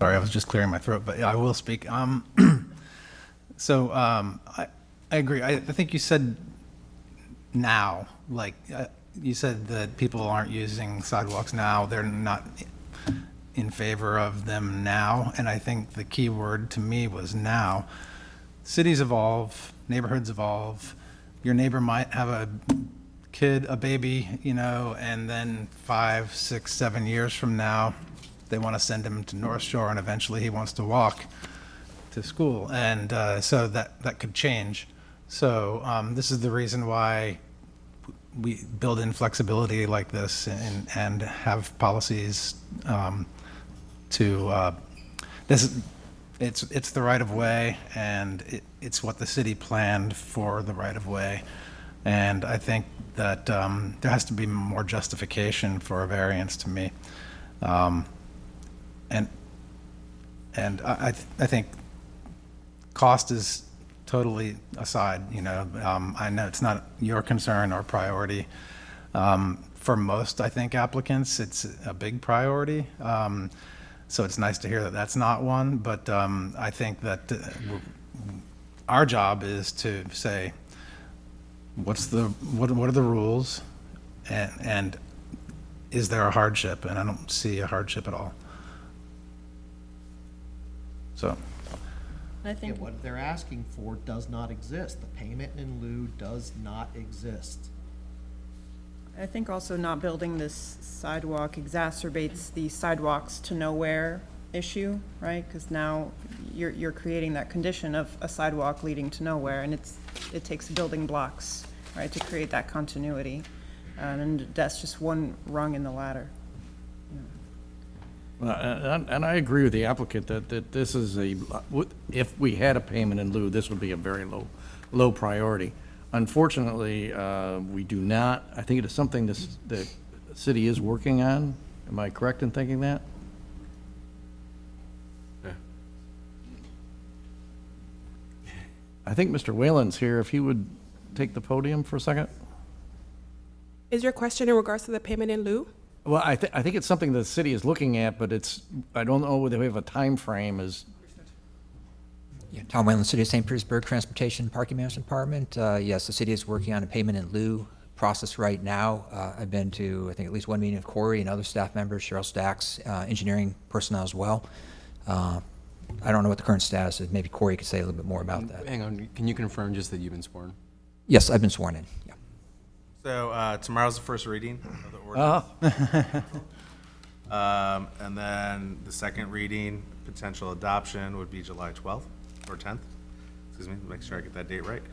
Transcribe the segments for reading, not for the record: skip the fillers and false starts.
Sorry, I was just clearing my throat, but yeah, I will speak. I agree. I think you said now, like, you said that people aren't using sidewalks now. They're not in favor of them now. And I think the key word to me was now. Cities evolve, neighborhoods evolve. Your neighbor might have a kid, a baby, and then 5, 6, 7 years from now, they want to send him to North Shore, and eventually he wants to walk to school. And so that could change. So this is the reason why we build in flexibility like this and have policies it's the right of way, and it's what the city planned for the right of way. And I think that there has to be more justification for a variance to me. And I think cost is totally aside. I know it's not your concern or priority. For most, I think, applicants, it's a big priority. So it's nice to hear that that's not one, but I think that our job is to say, what are the rules, and is there a hardship? And I don't see a hardship at all. So. I think What they're asking for does not exist. The payment in lieu does not exist. I think also not building this sidewalk exacerbates the sidewalks to nowhere issue, right? Because now you're creating that condition of a sidewalk leading to nowhere, and it takes building blocks, right, to create that continuity. And that's just one rung in the ladder. And I agree with the applicant that this is if we had a payment in lieu, this would be a very low priority. Unfortunately, we do not. I think it is something the city is working on. Am I correct in thinking that? Yeah. I think Mr. Whalen's here. If he would take the podium for a second. Is your question in regards to the payment in lieu? Well, I think it's something the city is looking at, but I don't know whether we have a time frame. Yeah, Tom Whalen, City of St. Petersburg Transportation Parking Management Department. Yes, the city is working on a payment in lieu process right now. I've been to, I think, at least one meeting of Corey and other staff members, Cheryl Stacks, engineering personnel as well. I don't know what the current status is. Maybe Corey could say a little bit more about that. Hang on, can you confirm just that you've been sworn? Yes, I've been sworn in, yeah. So tomorrow's the first reading of the ordinance. And then the second reading, potential adoption, would be July 12th or 10th. Excuse me, make sure I get that date right.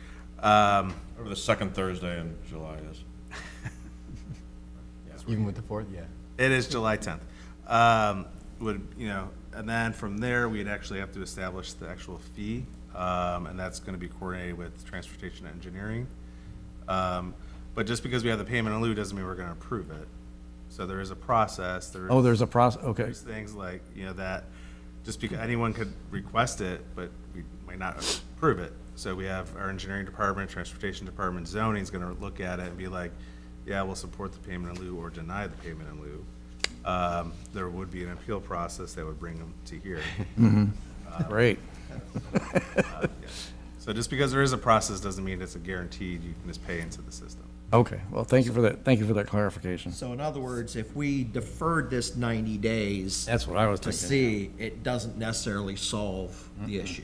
Over the second Thursday in July is. Even with the 4th, yeah. It is July 10th. And then from there, we'd actually have to establish the actual fee, and that's going to be coordinated with transportation engineering. But just because we have the payment in lieu doesn't mean we're going to approve it. So there is a process. There's a process. Okay. There's things like, that just because anyone could request it, but we might not approve it. So we have our engineering department, transportation department, zoning is going to look at it and be like, yeah, we'll support the payment in lieu or deny the payment in lieu. There would be an appeal process that would bring them to here. Great. Yeah. So just because there is a process doesn't mean it's a guaranteed you can just pay into the system. Okay. Well, thank you for that. Thank you for that clarification. So in other words, if we deferred this 90 days That's what I was to thinking. see, it doesn't necessarily solve the issue.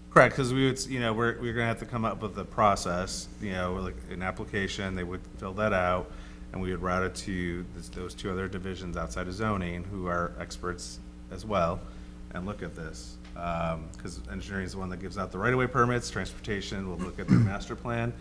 Correct, because we would, we're gonna have to come up with a process, like an application, they would fill that out, and we would route it to those two other divisions outside of zoning, who are experts as well, and look at this. Because engineering is the one that gives out the right-of-way permits, transportation will look at their master plan,